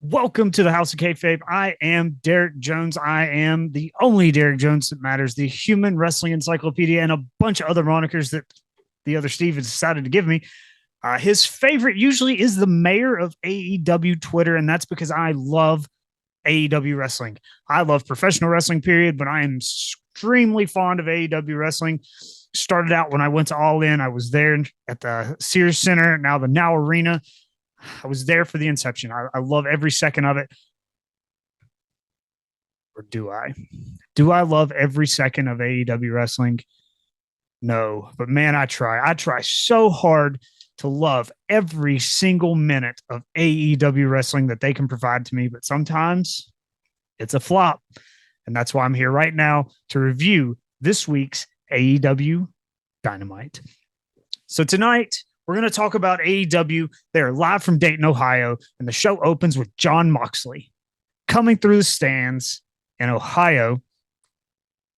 Welcome to the House of Kayfabe. I am Derek Jones. I am the only Derek Jones that matters, the human wrestling encyclopedia, and a bunch of other monikers that the other Steve has decided to give me. His favorite usually is the mayor of AEW Twitter, and that's because I love AEW wrestling. I love professional wrestling, period, but I am extremely fond of AEW wrestling. Started out when I went to All In. I was there at the Sears Center, now the Now Arena. I was there for the inception. I love every second of it. Or do I? Do I love every second of AEW wrestling? No, but man, I try. I try so hard to love every single minute of AEW wrestling that they can provide to me, but sometimes it's a flop. And that's why I'm here right now to review this week's AEW Dynamite. So tonight, we're going to talk about AEW. They're live from Dayton, Ohio, and the show opens with Jon Moxley coming through the stands in Ohio.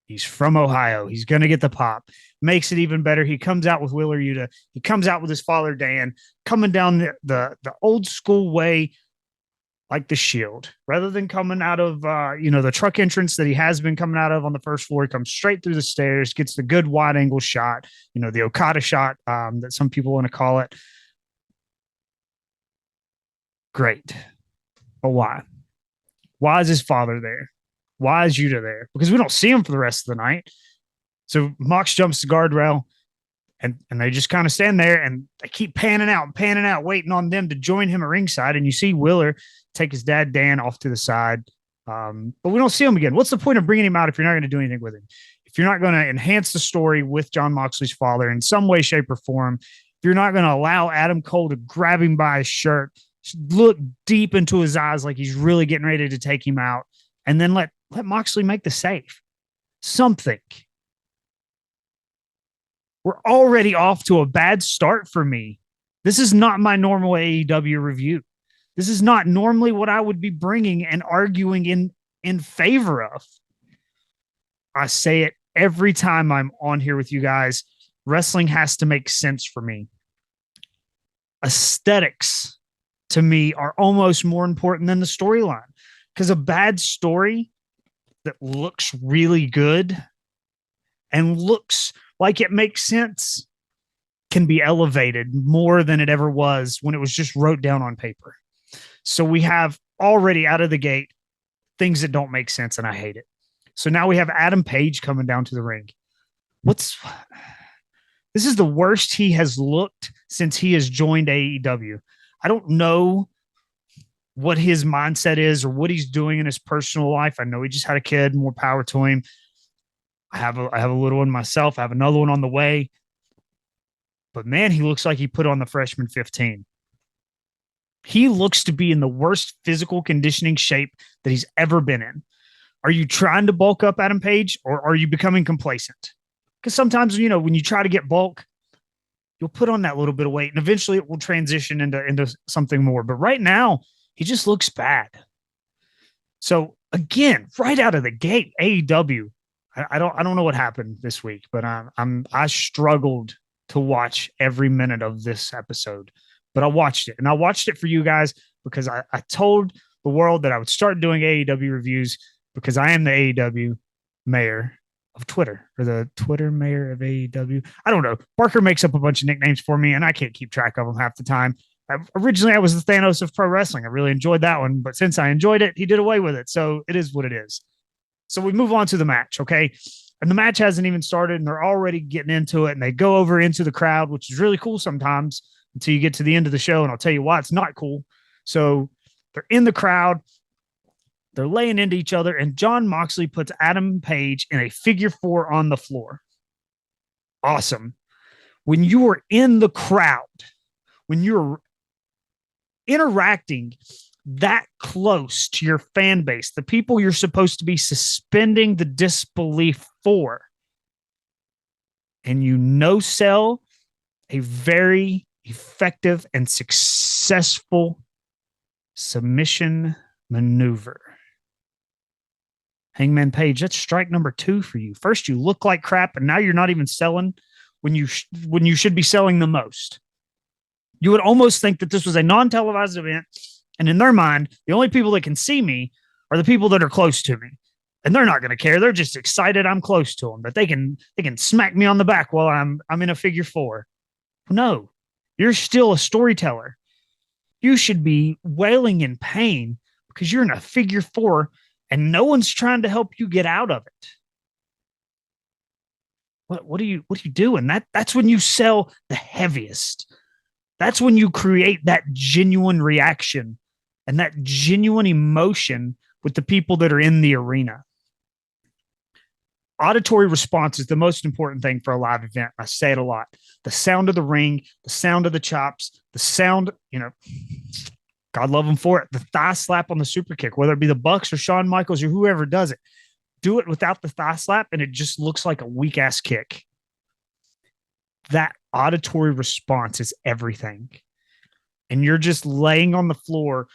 He's from Ohio. He's going to get the pop. Makes it even better. He comes out with Wheeler Yuta. He comes out with his father, Dan, coming down the old school way, like the Shield. Rather than coming out of, the truck entrance that he has been coming out of on the first floor, he comes straight through the stairs, gets the good wide angle shot, the Okada shot that some people want to call it. Great. But why? Why is his father there? Why is Yuta there? Because we don't see him for the rest of the night. So Mox jumps the guardrail, and they just kind of stand there, and they keep panning out, waiting on them to join him at ringside. And you see Wheeler take his dad, Dan, off to the side. But we don't see him again. What's the point of bringing him out if you're not going to do anything with him? If you're not going to enhance the story with Jon Moxley's father in some way, shape, or form, if you're not going to allow Adam Cole to grab him by his shirt, look deep into his eyes like he's really getting ready to take him out, and then let Moxley make the save. Something. We're already off to a bad start for me. This is not my normal AEW review. This is not normally what I would be bringing and arguing in favor of. I say it every time I'm on here with you guys. Wrestling has to make sense for me. Aesthetics, to me, are almost more important than the storyline. Because a bad story that looks really good and looks like it makes sense can be elevated more than it ever was when it was just wrote down on paper. So we have already out of the gate things that don't make sense, and I hate it. So now we have Adam Page coming down to the ring. This is the worst he has looked since he has joined AEW. I don't know what his mindset is or what he's doing in his personal life. I know he just had a kid, more power to him. I have a little one myself. I have another one on the way. But man, he looks like he put on the freshman 15. He looks to be in the worst physical conditioning shape that he's ever been in. Are you trying to bulk up, Adam Page, or are you becoming complacent? Because sometimes, when you try to get bulk, you'll put on that little bit of weight, and eventually it will transition into something more. But right now, he just looks bad. So again, right out of the gate, AEW. I don't know what happened this week, but I struggled to watch every minute of this episode, but I watched it, and I watched it for you guys because I told the world that I would start doing AEW reviews because I am the AEW mayor of Twitter, or the Twitter mayor of AEW. I don't know. Barker makes up a bunch of nicknames for me, and I can't keep track of them half the time. Originally, I was the Thanos of pro wrestling. I really enjoyed that one, but since I enjoyed it, he did away with it. So it is what it is. So we move on to the match, okay? And the match hasn't even started, and they're already getting into it, and they go over into the crowd, which is really cool sometimes until you get to the end of the show, and I'll tell you why it's not cool. So they're in the crowd. They're laying into each other, and Jon Moxley puts Adam Page in a figure four on the floor. Awesome. When you are in the crowd, when you're interacting that close to your fan base, the people you're supposed to be suspending the disbelief for, and sell a very effective and successful submission maneuver. Hangman Page, that's strike number 2 for you. First, you look like crap, and now you're not even selling when you should be selling the most. You would almost think that this was a non-televised event And in their mind, the only people that can see me are the people that are close to me. And they're not going to care. They're just excited I'm close to them, that they can smack me on the back while I'm in a figure four. No, you're still a storyteller. You should be wailing in pain because you're in a figure four and no one's trying to help you get out of it. What are you doing? That's when you sell the heaviest. That's when you create that genuine reaction and that genuine emotion with the people that are in the arena. Auditory response is the most important thing for a live event. I say it a lot. The sound of the ring, the sound of the chops, the sound, God love them for it. The thigh slap on the super kick, whether it be the Bucks or Shawn Michaels or whoever does it, do it without the thigh slap and it just looks like a weak ass kick. That auditory response is everything. And you're just laying on the floor,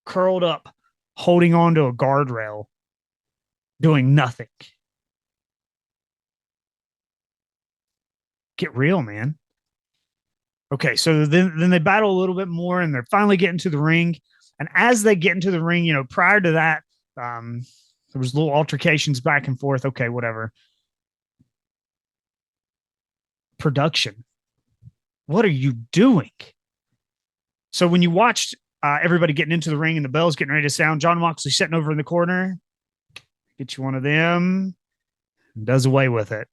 curled up, holding onto a guardrail, doing nothing. Get real, man. Okay, so then they battle a little bit more and they're finally getting to the ring. And as they get into the ring, prior to that, there was little altercations back and forth. Okay, whatever. Production. What are you doing? So when you watched everybody getting into the ring and the bells getting ready to sound, Jon Moxley sitting over in the corner, get you one of them, and does away with it.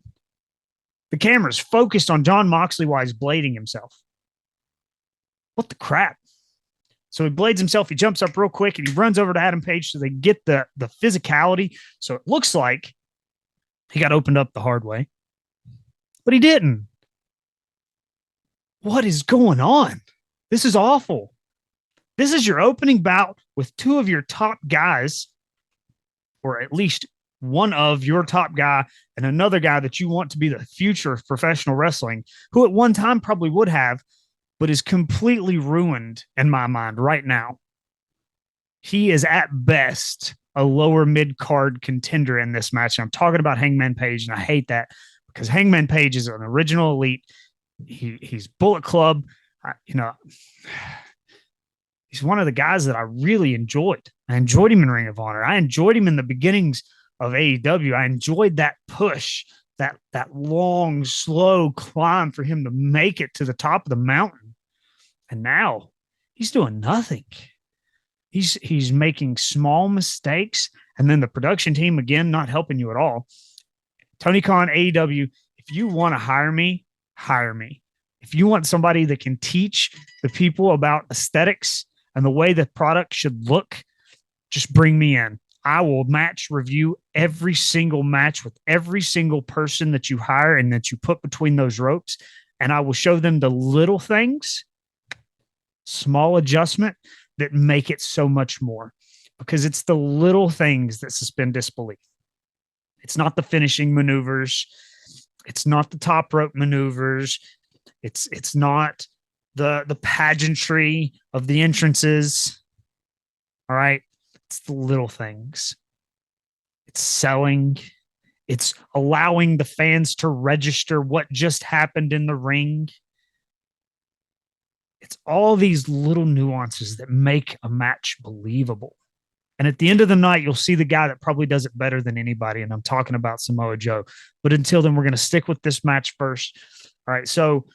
The camera's focused on Jon Moxley while he's blading himself. What the crap? So he blades himself. He jumps up real quick and he runs over to Adam Page so they get the physicality. So it looks like he got opened up the hard way, but he didn't. What is going on? This is awful. This is your opening bout with two of your top guys, or at least one of your top guy and another guy that you want to be the future of professional wrestling, who at one time probably would have, but is completely ruined in my mind right now. He is at best a lower mid-card contender in this match. I'm talking about Hangman Page, and I hate that because Hangman Page is an original elite. He's Bullet Club. He's one of the guys that I really enjoyed. I enjoyed him in Ring of Honor. I enjoyed him in the beginnings of AEW. I enjoyed that push, that long, slow climb for him to make it to the top of the mountain. And now he's doing nothing. He's making small mistakes, and then the production team again not helping you at all. Tony Khan, AEW, if you want to hire me, hire me. If you want somebody that can teach the people about aesthetics and the way the product should look, just bring me in. I will match review every single match with every single person that you hire and that you put between those ropes. And I will show them the little things, small adjustment that make it so much more, because it's the little things that suspend disbelief. It's not the finishing maneuvers. It's not the top rope maneuvers. It's not the pageantry of the entrances. All right. It's the little things. It's selling. It's allowing the fans to register what just happened in the ring. It's all these little nuances that make a match believable. And at the end of the night, you'll see the guy that probably does it better than anybody. And I'm talking about Samoa Joe. But until then, we're going to stick with this match first. All right. So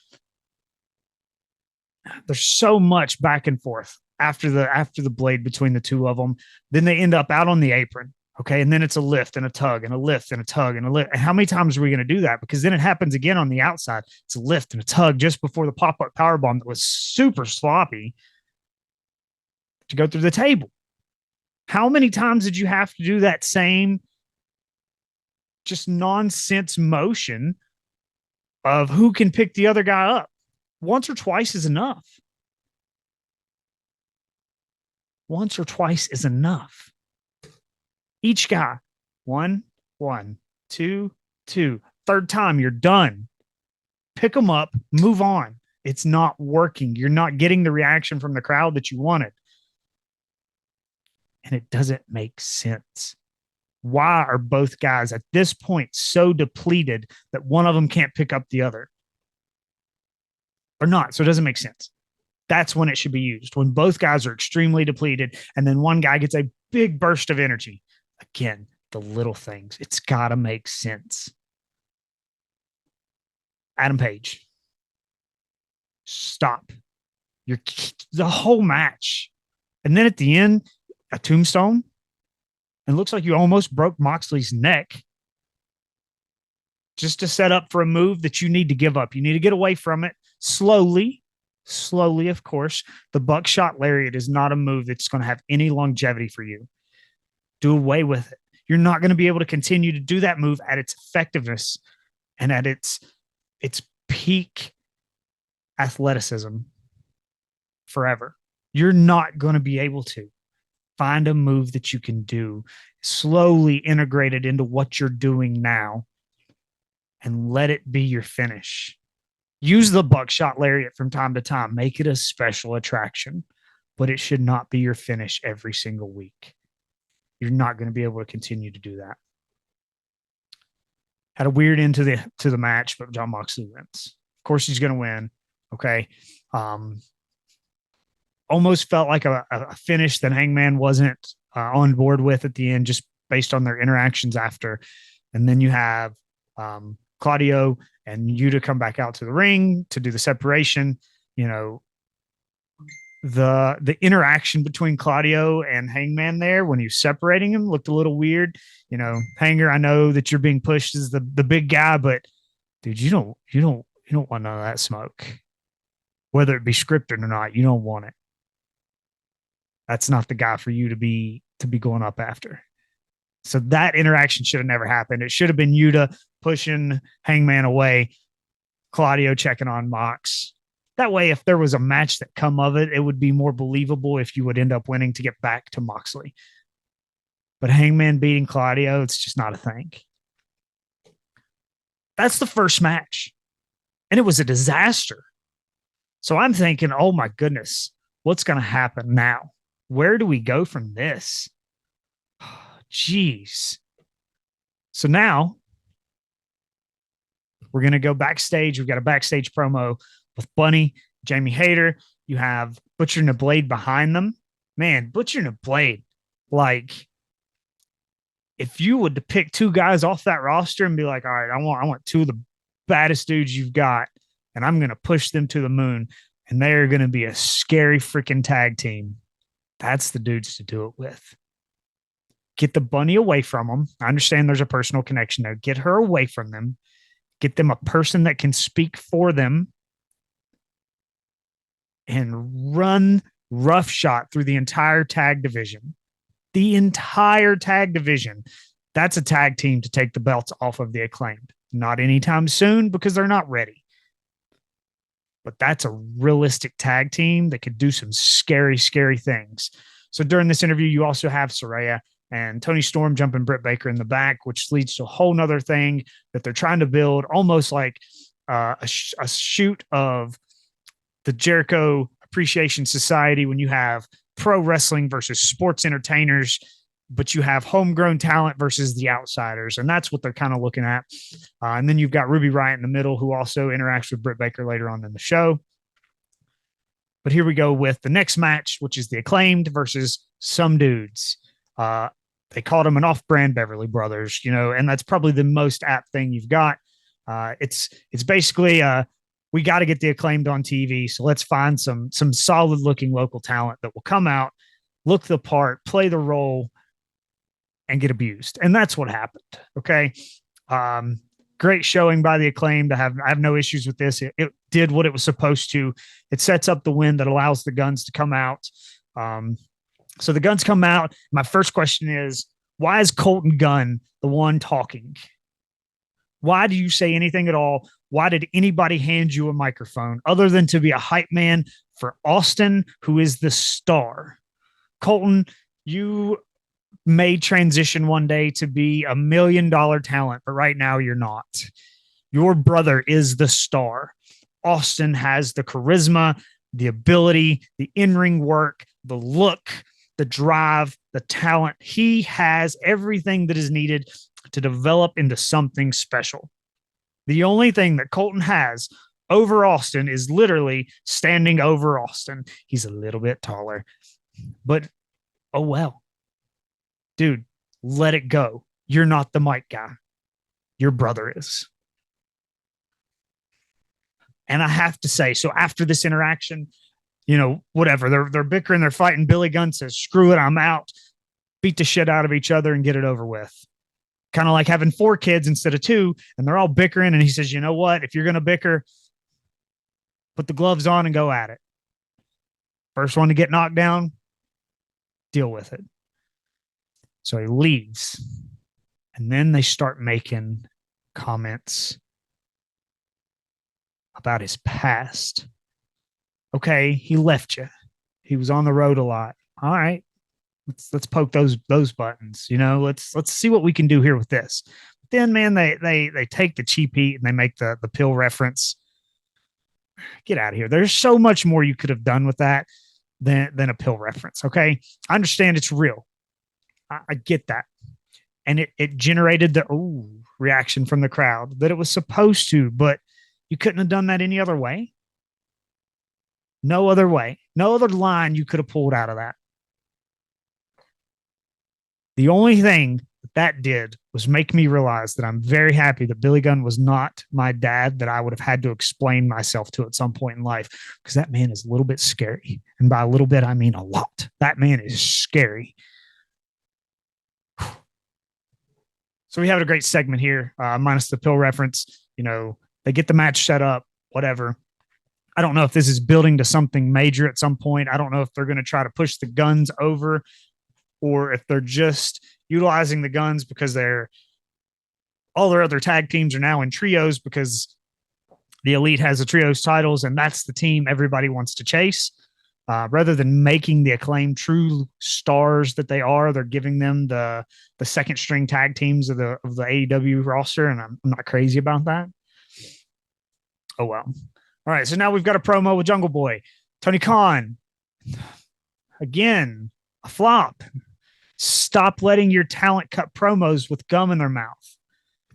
there's so much back and forth after the blade between the two of them. Then they end up out on the apron. Okay. And then it's a lift and a tug and a lift and a tug and a lift. And how many times are we going to do that? Because then it happens again on the outside. It's a lift and a tug just before the pop-up powerbomb that was super sloppy to go through the table. How many times did you have to do that same just nonsense motion of who can pick the other guy up? Once or twice is enough. Once or twice is enough. Each guy, 1, 1, 2, 2. Third time, you're done. Pick them up, move on. It's not working. You're not getting the reaction from the crowd that you wanted. And it doesn't make sense. Why are both guys at this point so depleted that one of them can't pick up the other? Or not, so it doesn't make sense. That's when it should be used, when both guys are extremely depleted and then one guy gets a big burst of energy. Again, the little things. It's got to make sense. Adam Page, stop. You're the whole match. And then at the end, a tombstone. And it looks like you almost broke Moxley's neck just to set up for a move that you need to give up. You need to get away from it slowly, of course. The buckshot lariat is not a move that's going to have any longevity for you. Do away with it. You're not going to be able to continue to do that move at its effectiveness and at its peak athleticism forever. You're not going to be able to. Find a move that you can do, slowly integrate it into what you're doing now, and let it be your finish. Use the buckshot lariat from time to time. Make it a special attraction, but it should not be your finish every single week. You're not going to be able to continue to do that. Had a weird end to the match, but Jon Moxley wins. Of course, he's going to win. Okay. Almost felt like a finish that Hangman wasn't on board with at the end, just based on their interactions after. And then you have Claudio and Yuta come back out to the ring to do the separation. You know, the interaction between Claudio and Hangman there when he was separating him looked a little weird. You know, Hanger, I know that you're being pushed as the big guy, but dude, you don't want none of that smoke. Whether it be scripted or not, you don't want it. That's not the guy for you to be going up after. So that interaction should have never happened. It should have been Yuta pushing Hangman away, Claudio checking on Mox. That way, if there was a match that come of it, it would be more believable if you would end up winning to get back to Moxley. But Hangman beating Claudio, it's just not a thing. That's the first match. And it was a disaster. So I'm thinking, oh my goodness, what's going to happen now? Where do we go from this? Jeez. So now we're going to go backstage. We've got a backstage promo with Bunny, Jamie Hayter. You have Butcher and the Blade behind them. Man, Butcher and the Blade. Like, if you would to pick two guys off that roster and be like, all right, I want two of the baddest dudes you've got, and I'm going to push them to the moon, and they're going to be a scary freaking tag team. That's the dudes to do it with. Get the Bunny away from them. I understand there's a personal connection there. Get her away from them. Get them a person that can speak for them and run roughshod through the entire tag division. The entire tag division. That's a tag team to take the belts off of the Acclaimed. Not anytime soon because they're not ready. But that's a realistic tag team that could do some scary, scary things. So during this interview, you also have Saraya and Tony Storm jumping Britt Baker in the back, which leads to a whole nother thing that they're trying to build, almost like a shoot of the Jericho Appreciation Society when you have pro wrestling versus sports entertainers, but you have homegrown talent versus the outsiders. And that's what they're kind of looking at. And then you've got Ruby Riott in the middle, who also interacts with Britt Baker later on in the show. But here we go with the next match, which is the Acclaimed versus some dudes. They called them an off-brand Beverly Brothers, you know, and that's probably the most apt thing you've got. It's basically we got to get the Acclaimed on TV, so let's find some solid-looking local talent that will come out, look the part, play the role, and get abused. And that's what happened. Okay. Great showing by the Acclaimed. I have no issues with this. It did what it was supposed to. It sets up the win that allows the Guns to come out. So the Guns come out. My first question is, why is Colton Gunn the one talking? Why do you say anything at all? Why did anybody hand you a microphone other than to be a hype man for Austin, who is the star? Colton, you may transition one day to be $1 million talent, but right now you're not. Your brother is the star. Austin has the charisma, the ability, the in-ring work, the look, the drive, the talent. He has everything that is needed to develop into something special. The only thing that Colton has, over Austin is literally standing over Austin. He's a little bit taller, but oh well. Dude, let it go. You're not the mic guy. Your brother is. And I have to say, so after this interaction, whatever, they're bickering, they're fighting. Billy Gunn says, screw it, I'm out. Beat the shit out of each other and get it over with. Kind of like having 4 kids instead of 2, and they're all bickering. And he says, you know what? If you're going to bicker, put the gloves on and go at it. First one to get knocked down, deal with it. So he leaves. And then they start making comments about his past. Okay, he left you. He was on the road a lot. All right. Let's poke those buttons. Let's see what we can do here with this. But then, man, they take the cheap heat and they make the pill reference. Get out of here. There's so much more you could have done with that than a pill reference. Okay, I understand it's real. I get that, and it generated the reaction from the crowd that it was supposed to, but you couldn't have done that any other way. No other way. No other line you could have pulled out of that. The only thing that did was make me realize that I'm very happy that Billy Gunn was not my dad that I would have had to explain myself to at some point in life, because that man is a little bit scary. And by a little bit, I mean a lot. That man is scary. So we have a great segment here, minus the pill reference. They get the match set up, whatever. I don't know if this is building to something major at some point. I don't know if they're going to try to push the Guns over, or if they're just utilizing the Guns because all their other tag teams are now in trios because the Elite has the trios titles and that's the team everybody wants to chase. Rather than making the Acclaimed true stars that they are, they're giving them the second string tag teams of the AEW roster, and I'm not crazy about that. Oh well. All right, so now we've got a promo with Jungle Boy. Tony Khan, again, a flop. Stop letting your talent cut promos with gum in their mouth.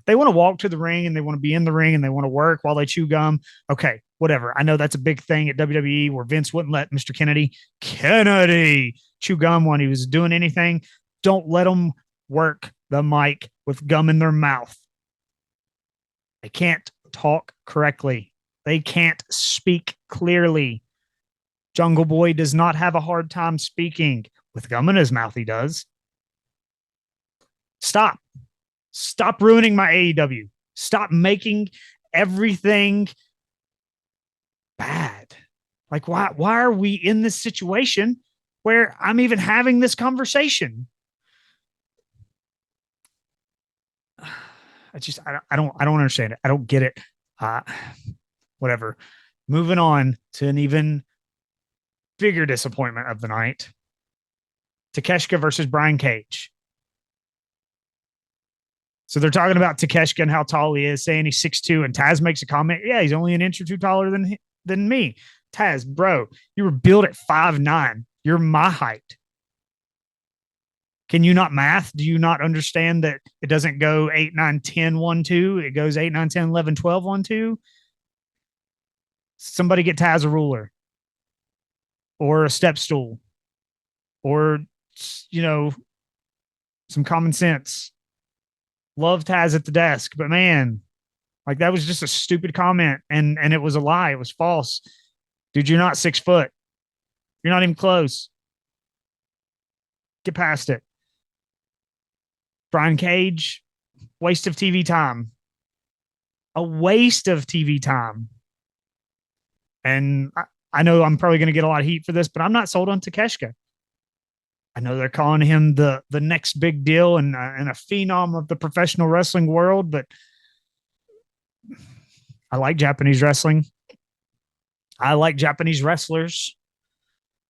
They want to walk to the ring and they want to be in the ring and they want to work while they chew gum. Okay, whatever. I know that's a big thing at WWE where Vince wouldn't let Mr. Kennedy chew gum when he was doing anything. Don't let them work the mic with gum in their mouth. They can't talk correctly. They can't speak clearly. Jungle Boy does not have a hard time speaking. With gum in his mouth, he does. Stop ruining my AEW. Stop making everything bad. Like, why are we in this situation where I'm even having this conversation? I don't understand it. I don't get it. Whatever. Moving on to an even bigger disappointment of the night. Takeshita versus Brian Cage. So they're talking about Takeshita and how tall he is, saying he's 6'2", and Taz makes a comment. Yeah, he's only an inch or two taller than me. Taz, bro, you were built at 5'9". You're my height. Can you not math? Do you not understand that it doesn't go 8, 9, 10, 1, 2? It goes 8, 9, 10, 11, 12, 1, 2. Somebody get Taz a ruler or a step stool or, some common sense. Love Taz at the desk, but man, like that was just a stupid comment and it was a lie. It was false. Dude, you're not 6 foot. You're not even close. Get past it. Brian Cage, waste of TV time. A waste of TV time. And I know I'm probably going to get a lot of heat for this, but I'm not sold on Takeshita. I know they're calling him the next big deal and a phenom of the professional wrestling world, but I like Japanese wrestling. I like Japanese wrestlers.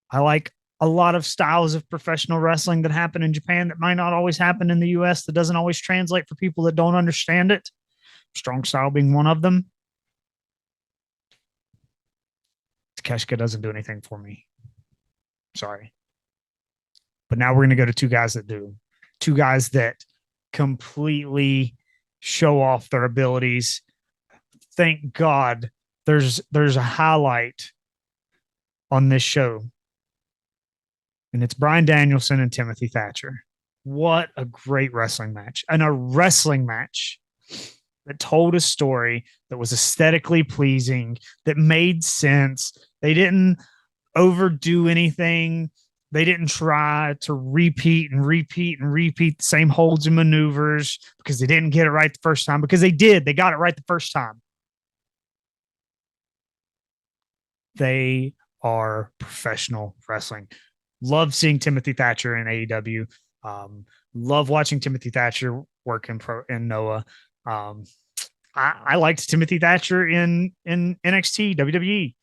I like a lot of styles of professional wrestling that happen in Japan that might not always happen in the US, that doesn't always translate for people that don't understand it. Strong style being one of them. Takeshita doesn't do anything for me. Sorry. But now we're going to go to two guys that do. Two guys that completely show off their abilities. Thank God There's a highlight on this show, and it's Bryan Danielson and Timothy Thatcher. What a great wrestling match. And a wrestling match that told a story that was aesthetically pleasing, that made sense. They didn't overdo anything. They didn't try to repeat the same holds and maneuvers because they didn't get it right the first time, because they did. They got it right the first time. They are professional wrestling. Love seeing Timothy Thatcher in AEW. Love watching Timothy Thatcher work in Noah. I liked Timothy Thatcher in NXT WWE.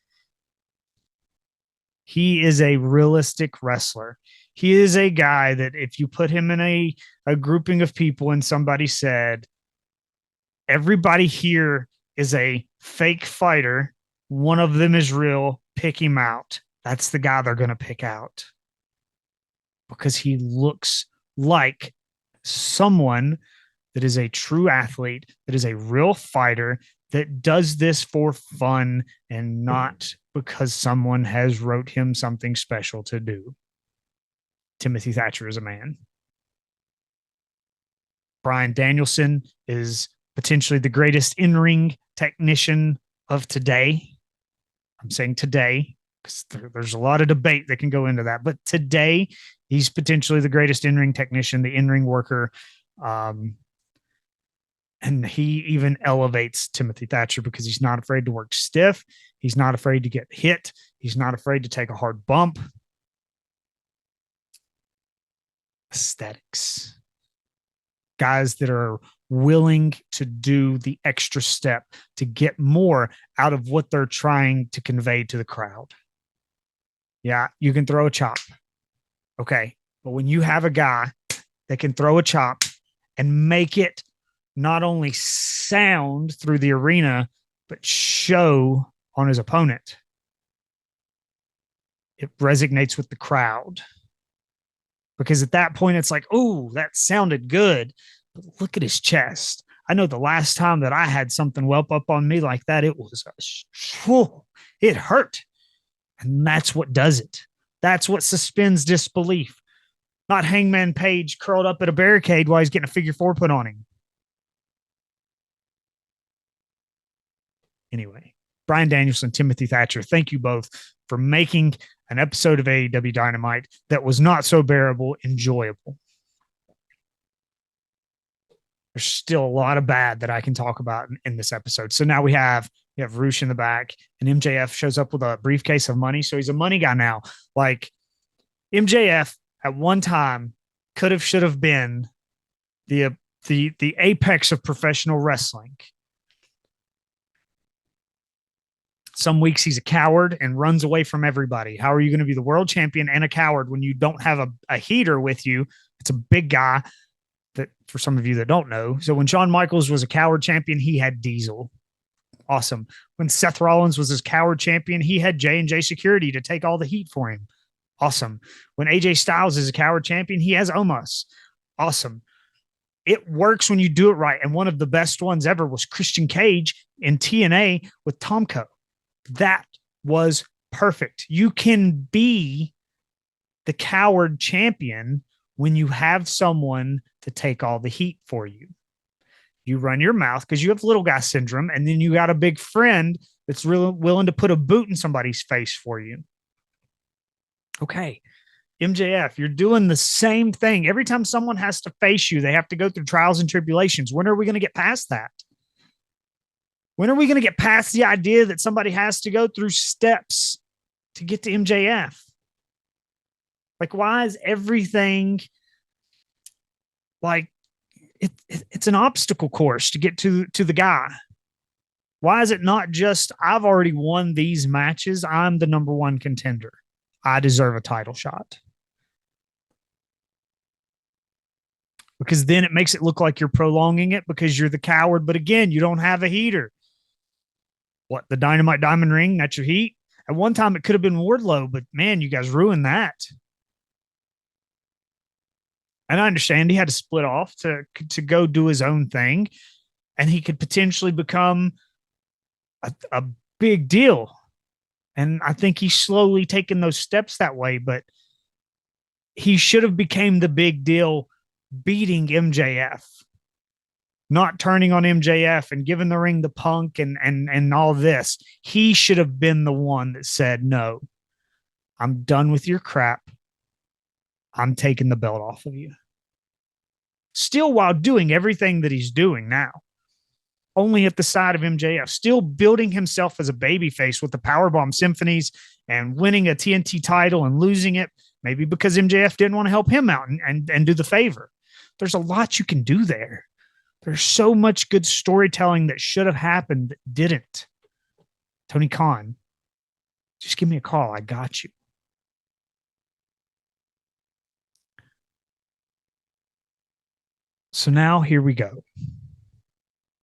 He is a realistic wrestler. He is a guy that if you put him in a grouping of people and somebody said, everybody here is a fake fighter, one of them is real, pick him out. That's the guy they're going to pick out, because he looks like someone that is a true athlete, that is a real fighter, that does this for fun and not because someone has wrote him something special to do. Timothy Thatcher is a man. Bryan Danielson is potentially the greatest in-ring technician of today. I'm saying today because there's a lot of debate that can go into that. But today, he's potentially the greatest in-ring technician, the in-ring worker. And he even elevates Timothy Thatcher because he's not afraid to work stiff. He's not afraid to get hit. He's not afraid to take a hard bump. Aesthetics. Guys that are willing to do the extra step to get more out of what they're trying to convey to the crowd. Yeah, you can throw a chop. Okay. But when you have a guy that can throw a chop and make it not only sound through the arena, but show on his opponent, it resonates with the crowd. Because at that point, it's like, oh, that sounded good. But look at his chest. I know the last time that I had something whelp up on me like that, it was it hurt. And that's what does it. That's what suspends disbelief. Not Hangman Page curled up at a barricade while he's getting a figure four put on him. Anyway, Bryan Danielson, Timothy Thatcher, thank you both for making an episode of AEW Dynamite that was not so bearable, enjoyable. There's still a lot of bad that I can talk about in this episode. So now we have Roosh in the back, and MJF shows up with a briefcase of money. So he's a money guy now. Like, MJF at one time should have been the apex of professional wrestling. Some weeks he's a coward and runs away from everybody. How are you going to be the world champion and a coward when you don't have a heater with you? It's a big guy that, for some of you that don't know. So when Shawn Michaels was a coward champion, he had Diesel. Awesome. When Seth Rollins was his coward champion, he had J&J Security to take all the heat for him. Awesome. When AJ Styles is a coward champion, he has Omos. Awesome. It works when you do it right. And one of the best ones ever was Christian Cage in TNA with Tomko. That was perfect. You can be the coward champion when you have someone to take all the heat for you. You run your mouth because you have little guy syndrome, and then you got a big friend that's really willing to put a boot in somebody's face for you. Okay, MJF, you're doing the same thing. Every time someone has to face you, they have to go through trials and tribulations. When are we going to get past that? When are we going to get past the idea that somebody has to go through steps to get to MJF? Like, why is everything like it's an obstacle course to get to the guy? Why is it not just, I've already won these matches, I'm the number one contender, I deserve a title shot? Because then it makes it look like you're prolonging it because you're the coward, but again, you don't have a heater. What, the Dynamite Diamond Ring? That's your heat? At one time, it could have been Wardlow, but man, you guys ruined that. And I understand he had to split off to go do his own thing, and he could potentially become a Big deal. And I think he's slowly taking those steps that way, but he should have became the big deal beating MJF, not turning on MJF and giving the ring to Punk and all this. He should have been the one that said, "No, I'm done with your crap. I'm taking the belt off of you." Still while doing everything that he's doing now, only at the side of MJF, still building himself as a babyface with the Powerbomb Symphonies and winning a TNT title and losing it, maybe because MJF didn't want to help him out and do the favor. There's a lot you can do there. There's so much good storytelling that should have happened that didn't. Tony Khan, just give me a call. I got you. So now here we go.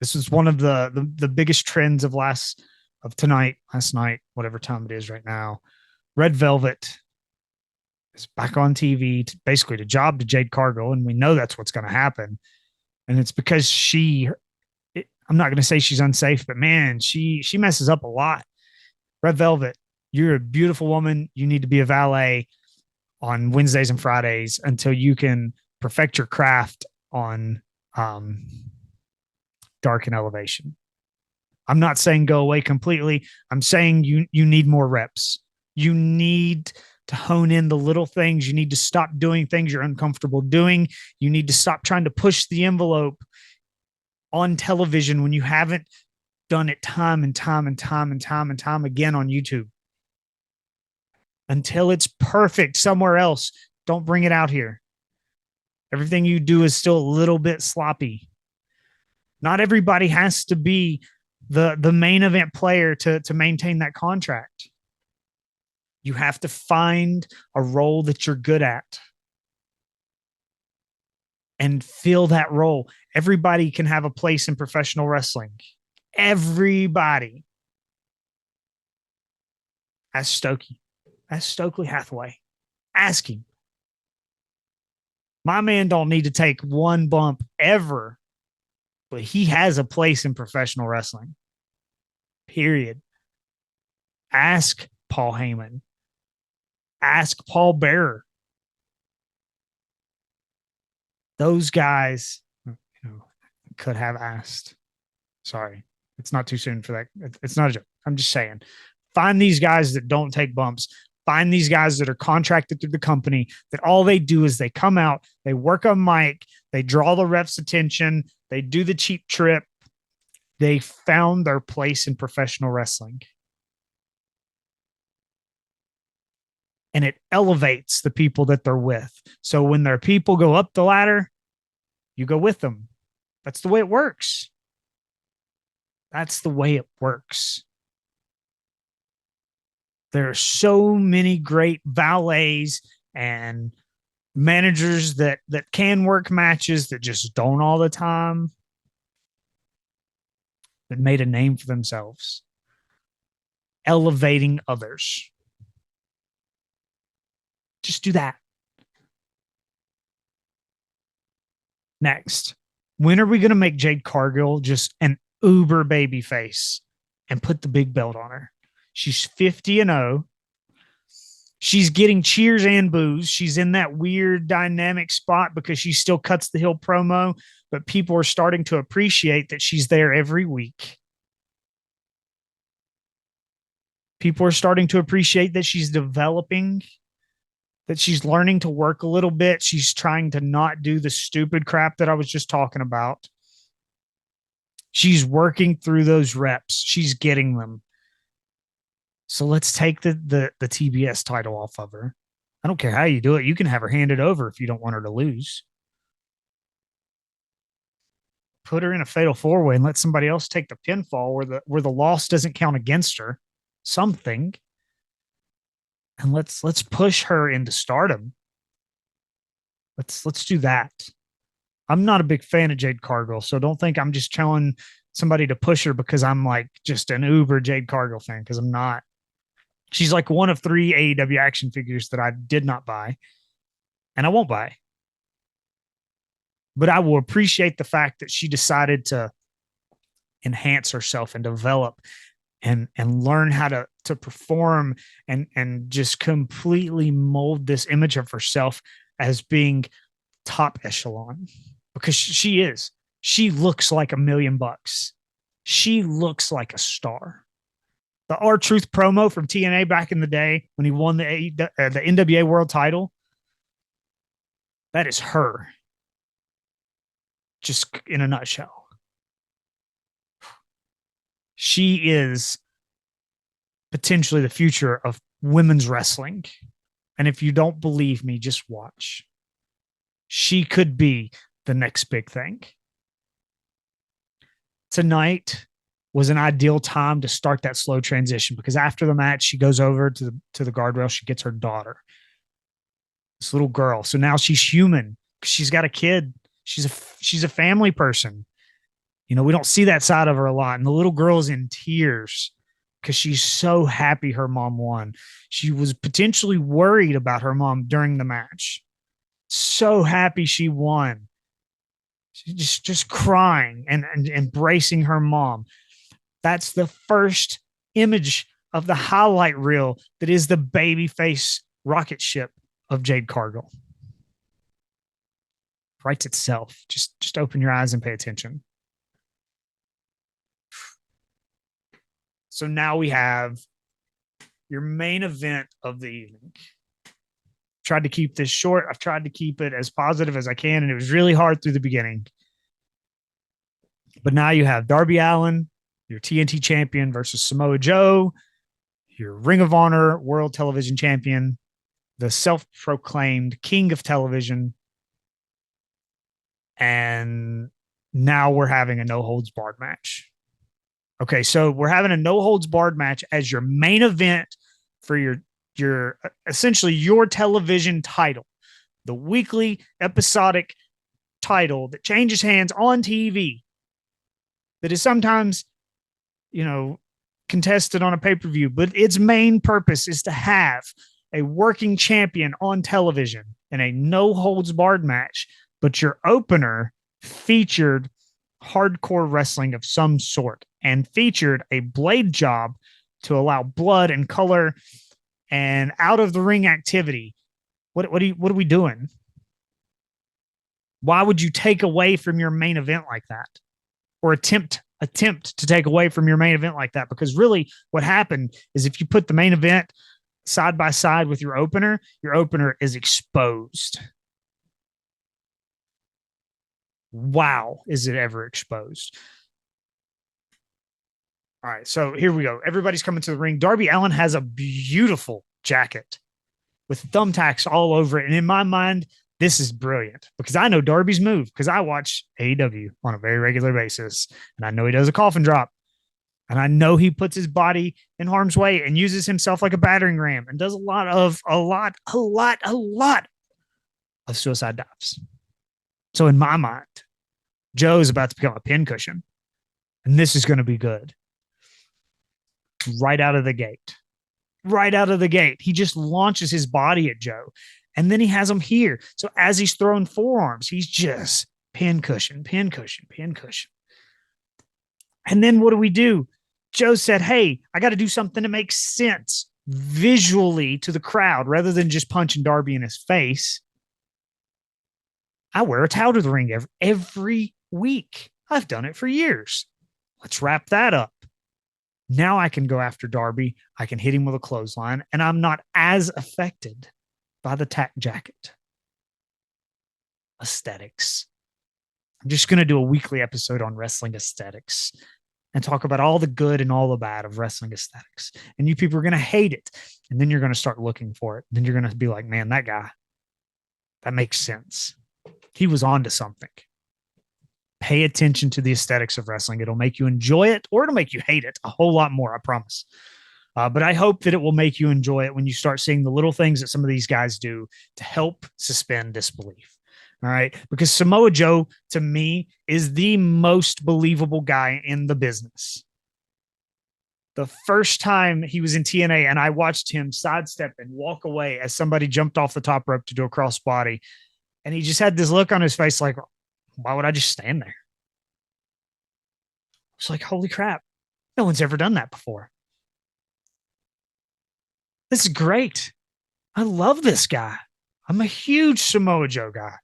This is one of the biggest trends of last night, whatever time it is right now. Red Velvet is back on TV, basically to job to Jade Cargill, and we know that's what's going to happen. And it's because I'm not going to say she's unsafe, but man, she messes up a lot. Red Velvet, you're a beautiful woman. You need to be a valet on Wednesdays and Fridays until you can perfect your craft on Dark and Elevation. I'm not saying go away completely. I'm saying you need more reps. You need to hone in the little things. You need to stop doing things you're uncomfortable doing. You need to stop trying to push the envelope on television when you haven't done it time and time and time and time and time again on YouTube. Until it's perfect somewhere else, don't bring it out here. Everything you do is still a little bit sloppy. Not everybody has to be the main event player to maintain that contract. You have to find a role that you're good at and fill that role. Everybody can have a place in professional wrestling. Everybody. Ask Stokey. Ask Stokely Hathaway. Ask him. My man don't need to take one bump ever, but he has a place in professional wrestling. Period. Ask Paul Heyman. Ask Paul Bearer. Those guys, could have asked. Sorry, it's not too soon for that. It's not a joke. I'm just saying. Find these guys that don't take bumps. Find these guys that are contracted through the company that all they do is they come out, they work on mic, they draw the ref's attention, they do the cheap trip. They found their place in professional wrestling. And it elevates the people that they're with. So when their people go up the ladder, you go with them. That's the way it works. That's the way it works. There are so many great valets and managers that can work matches that just don't all the time, that made a name for themselves, elevating others. Just do that. Next, when are we going to make Jade Cargill just an uber baby face and put the big belt on her? She's 50-0. She's getting cheers and boos. She's in that weird dynamic spot because she still cuts the heel promo, but people are starting to appreciate that she's there every week. People are starting to appreciate that she's developing, that she's learning to work a little bit. She's trying to not do the stupid crap that I was just talking about. She's working through those reps. She's getting them. So let's take the TBS title off of her. I don't care how you do it. You can have her handed over if you don't want her to lose. Put her in a fatal four-way and let somebody else take the pinfall where the loss doesn't count against her. Something. And let's push her into stardom. Let's do that. I'm not a big fan of Jade Cargill, so don't think I'm just telling somebody to push her because I'm like just an uber Jade Cargill fan, because I'm not. She's like one of 3 AEW action figures that I did not buy, and I won't buy. But I will appreciate the fact that she decided to enhance herself and develop. and learn how to perform and just completely mold this image of herself as being top echelon, because she is. She looks like $1,000,000. She looks like a star. The R-Truth promo from TNA back in the day when he won the NWA World Title, that is her, just in a nutshell. She is potentially the future of women's wrestling. And if you don't believe me, just watch. She could be the next big thing. Tonight was an ideal time to start that slow transition, because after the match, she goes over to the guardrail. She gets her daughter, this little girl. So now she's human. She's got a kid. She's a family person. You know, we don't see that side of her a lot. And the little girl's in tears because she's so happy her mom won. She was potentially worried about her mom during the match. So happy she won. She's just crying and embracing her mom. That's the first image of the highlight reel that is the babyface rocket ship of Jade Cargill. Writes itself. Just open your eyes and pay attention. So now we have your main event of the evening. Tried to keep this short. I've tried to keep it as positive as I can, and it was really hard through the beginning. But now you have Darby Allin, your TNT champion, versus Samoa Joe, your Ring of Honor World Television Champion, the self-proclaimed King of Television. And now we're having a no-holds-barred match. Okay, so we're having a no-holds-barred match as your main event for your essentially your television title, the weekly episodic title that changes hands on TV, that is sometimes, you know, contested on a pay-per-view, but its main purpose is to have a working champion on television in a no-holds-barred match. But your opener featured hardcore wrestling of some sort and featured a blade job to allow blood and color and out of the ring activity. What are we doing? Why would you take away from your main event like that, or attempt to take away from your main event like that? Because really what happened is, if you put the main event side by side with your opener is exposed. Wow, is it ever exposed? All right, so here we go. Everybody's coming to the ring. Darby Allin has a beautiful jacket with thumbtacks all over it. And in my mind, this is brilliant, because I know Darby's move, because I watch AEW on a very regular basis. And I know he does a coffin drop. And I know he puts his body in harm's way and uses himself like a battering ram and does a lot of suicide dives. So in my mind, Joe's about to become a pincushion, and this is going to be good. Right out of the gate, he just launches his body at Joe, and then he has him here. So as he's throwing forearms, he's just pincushion. And then what do? Joe said, hey, I got to do something to make sense visually to the crowd rather than just punching Darby in his face. I wear a towel to the ring every week. I've done it for years. Let's wrap that up. Now I can go after Darby. I can hit him with a clothesline, and I'm not as affected by the tack jacket. Aesthetics. I'm just going to do a weekly episode on wrestling aesthetics and talk about all the good and all the bad of wrestling aesthetics. And you people are going to hate it. And then you're going to start looking for it. Then you're going to be like, man, that guy, that makes sense. He was on to something. Pay attention to the aesthetics of wrestling. It'll make you enjoy it, or it'll make you hate it a whole lot more, I promise. But I hope that it will make you enjoy it when you start seeing the little things that some of these guys do to help suspend disbelief. All right. Because Samoa Joe, to me, is the most believable guy in the business. The first time he was in TNA and I watched him sidestep and walk away as somebody jumped off the top rope to do a crossbody, and he just had this look on his face like, why would I just stand there? It's like, holy crap. No one's ever done that before. This is great. I love this guy. I'm a huge Samoa Joe guy,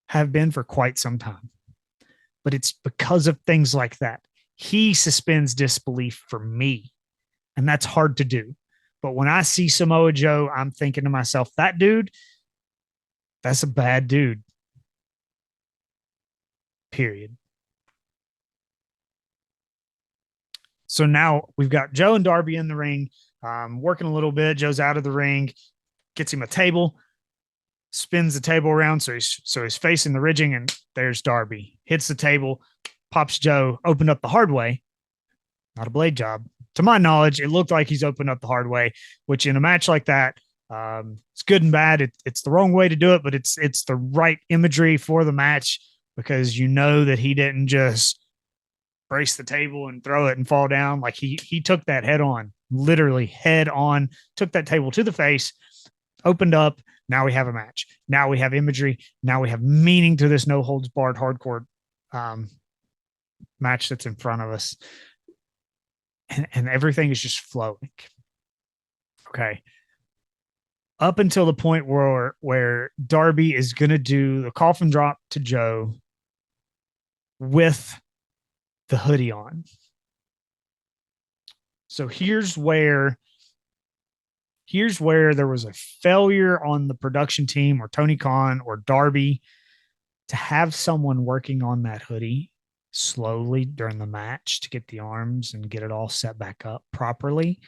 have been for quite some time. But it's because of things like that. He suspends disbelief for me, and that's hard to do. But when I see Samoa Joe, I'm thinking to myself, that dude, that's a bad dude. Period. So now we've got Joe and Darby in the ring, working a little bit. Joe's out of the ring, gets him a table, spins the table around so he's facing the ridging, and there's Darby. Hits the table, pops Joe, opened up the hard way. Not a blade job. To my knowledge, it looked like he's opened up the hard way, which in a match like that, it's good and bad. It's the wrong way to do it, but it's the right imagery for the match because you know that he didn't just brace the table and throw it and fall down. Like he took that head on, literally head on, took that table to the face, opened up. Now we have a match. Now we have imagery. Now we have meaning to this no holds barred hardcore match that's in front of us. And everything is just flowing. Okay. Up until the point where Darby is going to do the coffin drop to Joe with the hoodie on. So here's where there was a failure on the production team or Tony Khan or Darby to have someone working on that hoodie slowly during the match to get the arms and get it all set back up properly.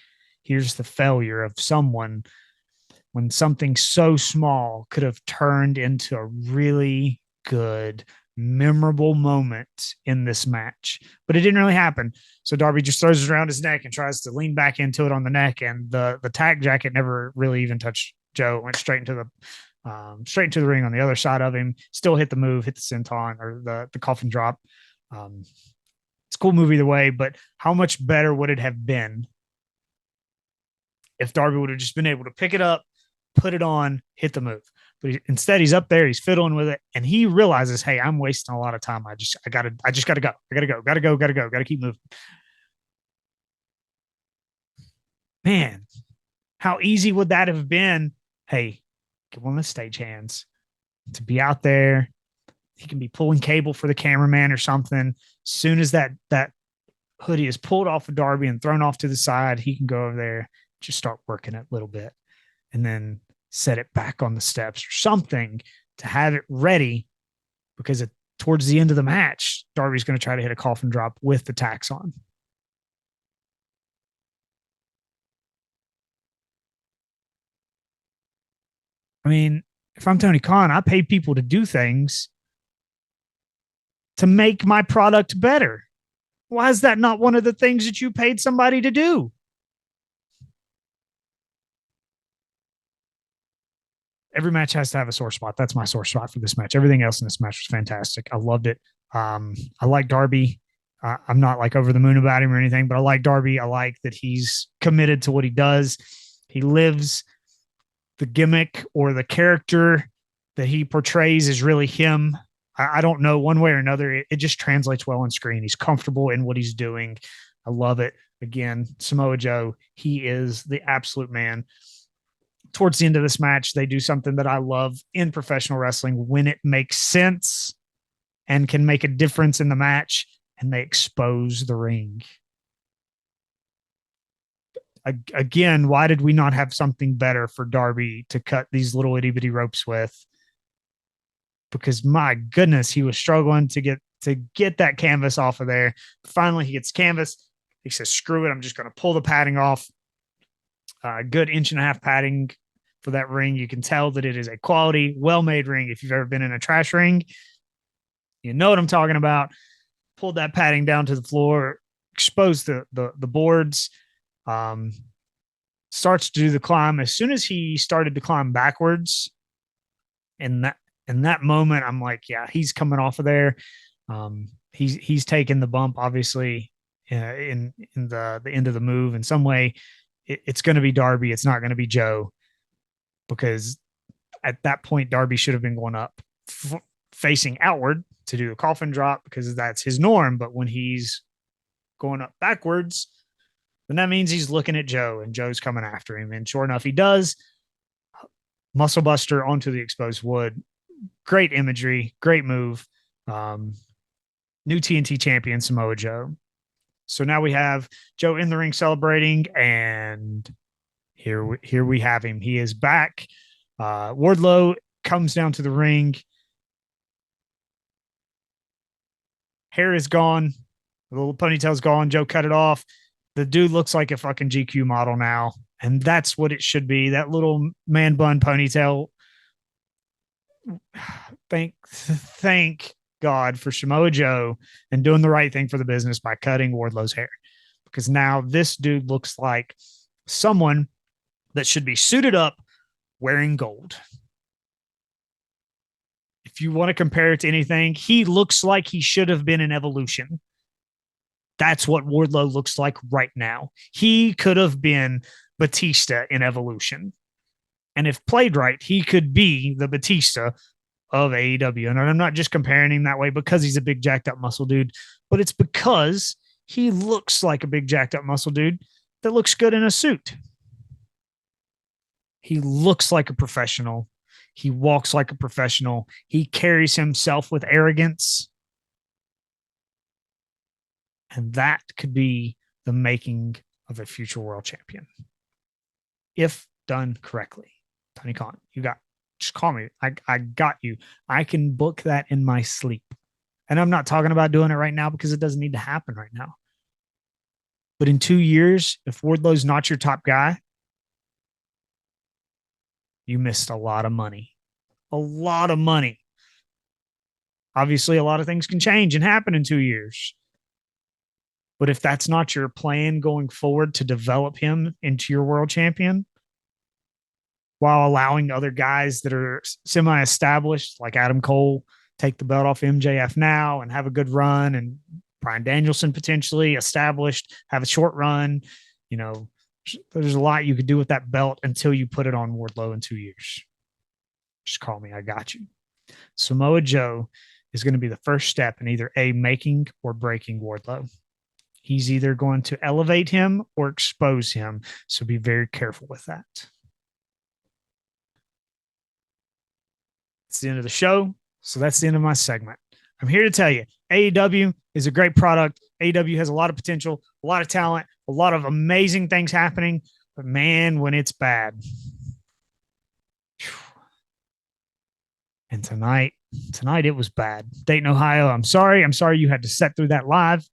Here's the failure of someone when something so small could have turned into a really good, memorable moment in this match, but it didn't really happen. So Darby just throws it around his neck and tries to lean back into it on the neck, and the tag jacket never really even touched Joe. It went straight into the ring on the other side of him. Still hit the move, hit the senton or the coffin drop. It's a cool move either way, but how much better would it have been if Darby would have just been able to pick it up, put it on, hit the move? But instead, he's up there, he's fiddling with it, and he realizes, hey, I'm wasting a lot of time. I just gotta go. Gotta keep moving. Man, how easy would that have been? Hey, get one of the stagehands to be out there. He can be pulling cable for the cameraman or something. As soon as that hoodie is pulled off of Darby and thrown off to the side, he can go over there, just start working it a little bit, and then set it back on the steps or something to have it ready, because towards the end of the match, Darby's going to try to hit a coffin drop with the tacks on. I mean, if I'm Tony Khan, I pay people to do things to make my product better. Why is that not one of the things that you paid somebody to do? Every match has to have a sore spot. That's my sore spot for this match. Everything else in this match was fantastic. I loved it. I like Darby. I'm not like over the moon about him or anything, but I like Darby. I like that he's committed to what he does. He lives the gimmick, or the character that he portrays is really him. I don't know, one way or another. It just translates well on screen. He's comfortable in what he's doing. I love it. Again, Samoa Joe, he is the absolute man. Towards the end of this match, they do something that I love in professional wrestling when it makes sense and can make a difference in the match, and they expose the ring. Again, why did we not have something better for Darby to cut these little itty bitty ropes with? Because my goodness, he was struggling to get that canvas off of there. Finally, he gets canvas. He says, screw it, I'm just going to pull the padding off. Good 1.5-inch padding for that ring. You can tell that it is a quality, well-made ring. If you've ever been in a trash ring, you know what I'm talking about. Pulled that padding down to the floor, exposed the boards, starts to do the climb. As soon as he started to climb backwards, in that moment, I'm like, yeah, he's coming off of there. He's taking the bump, obviously, in the end of the move. In some way, it's going to be Darby. It's not going to be Joe, because at that point, Darby should have been going up, facing outward to do a coffin drop, because that's his norm. But when he's going up backwards, then that means he's looking at Joe, and Joe's coming after him. And sure enough, he does. Muscle Buster onto the exposed wood. Great imagery, great move. Um, New TNT champion Samoa Joe. So now we have Joe in the ring celebrating, and here we have him. He is back. Wardlow comes down to the ring. Hair is gone. The little ponytail's gone. Joe cut it off. The dude looks like a fucking GQ model now. And that's what it should be. That little man bun ponytail. Thank God for Samoa Joe and doing the right thing for the business by cutting Wardlow's hair. Because now this dude looks like someone that should be suited up wearing gold. If you want to compare it to anything, he looks like he should have been in Evolution. That's what Wardlow looks like right now. He could have been Batista in Evolution. And if played right, he could be the Batista of AEW. And I'm not just comparing him that way because he's a big jacked up muscle dude, but it's because he looks like a big jacked up muscle dude that looks good in a suit. He looks like a professional. He walks like a professional. He carries himself with arrogance. And that could be the making of a future world champion. If done correctly. Tony Khan, just call me. I got you. I can book that in my sleep. And I'm not talking about doing it right now because it doesn't need to happen right now. But in 2 years, if Wardlow's not your top guy, you missed a lot of money. A lot of money. Obviously, a lot of things can change and happen in 2 years. But if that's not your plan going forward to develop him into your world champion, while allowing other guys that are semi-established, like Adam Cole, take the belt off MJF now and have a good run, and Bryan Danielson potentially established, have a short run, there's a lot you could do with that belt until you put it on Wardlow in 2 years. Just call me. I got you. Samoa Joe is going to be the first step in either making or breaking Wardlow. He's either going to elevate him or expose him. So be very careful with that. It's the end of the show. So that's the end of my segment. I'm here to tell you, AEW is a great product. AEW has a lot of potential, a lot of talent, a lot of amazing things happening. But man, when it's bad. And tonight it was bad. Dayton, Ohio, I'm sorry. I'm sorry you had to sit through that live.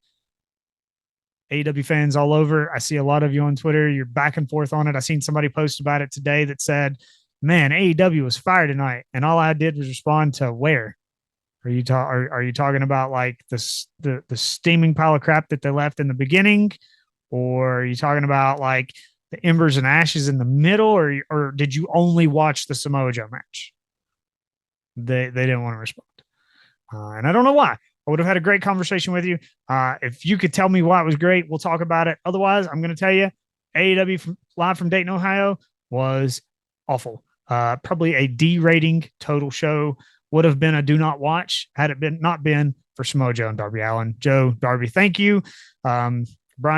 AEW fans all over. I see a lot of you on Twitter. You're back and forth on it. I seen somebody post about it today that said, man, AEW was fired tonight. And all I did was respond to where? Are you talking about like the steaming pile of crap that they left in the beginning? Or are you talking about like the embers and ashes in the middle? Or did you only watch the Samoa Joe match? They didn't want to respond. And I don't know why. I would have had a great conversation with you. If you could tell me why it was great, we'll talk about it. Otherwise, I'm going to tell you, AEW live from Dayton, Ohio was awful. Probably a D rating total show. Would have been a do not watch had it not been for Samoa Joe and Darby Allin. Joe, Darby, thank you. Brian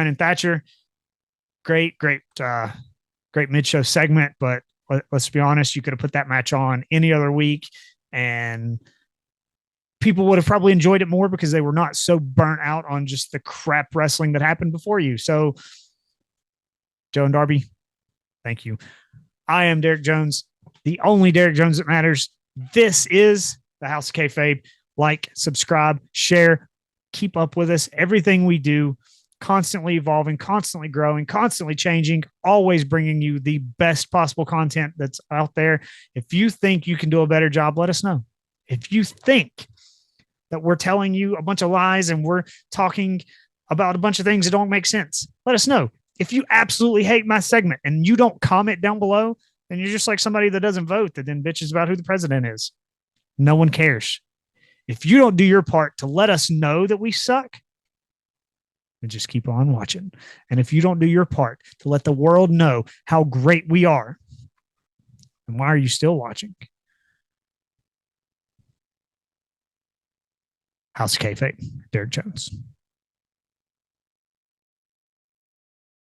and Thatcher, great mid-show segment, but let's be honest, you could have put that match on any other week and people would have probably enjoyed it more because they were not so burnt out on just the crap wrestling that happened before you. So, Joe and Darby, thank you. I am Derek Jones, the only Derek Jones that matters. This is the House of Kayfabe. Like, subscribe, share, keep up with us. Everything we do, constantly evolving, constantly growing, constantly changing, always bringing you the best possible content that's out there. If you think you can do a better job, let us know. If you think that we're telling you a bunch of lies and we're talking about a bunch of things that don't make sense, let us know. If you absolutely hate my segment and you don't comment down below, then you're just like somebody that doesn't vote that then bitches about who the president is. No one cares. If you don't do your part to let us know that we suck, then just keep on watching. And if you don't do your part to let the world know how great we are, then why are you still watching? House of Kayfabe, Derek Jones.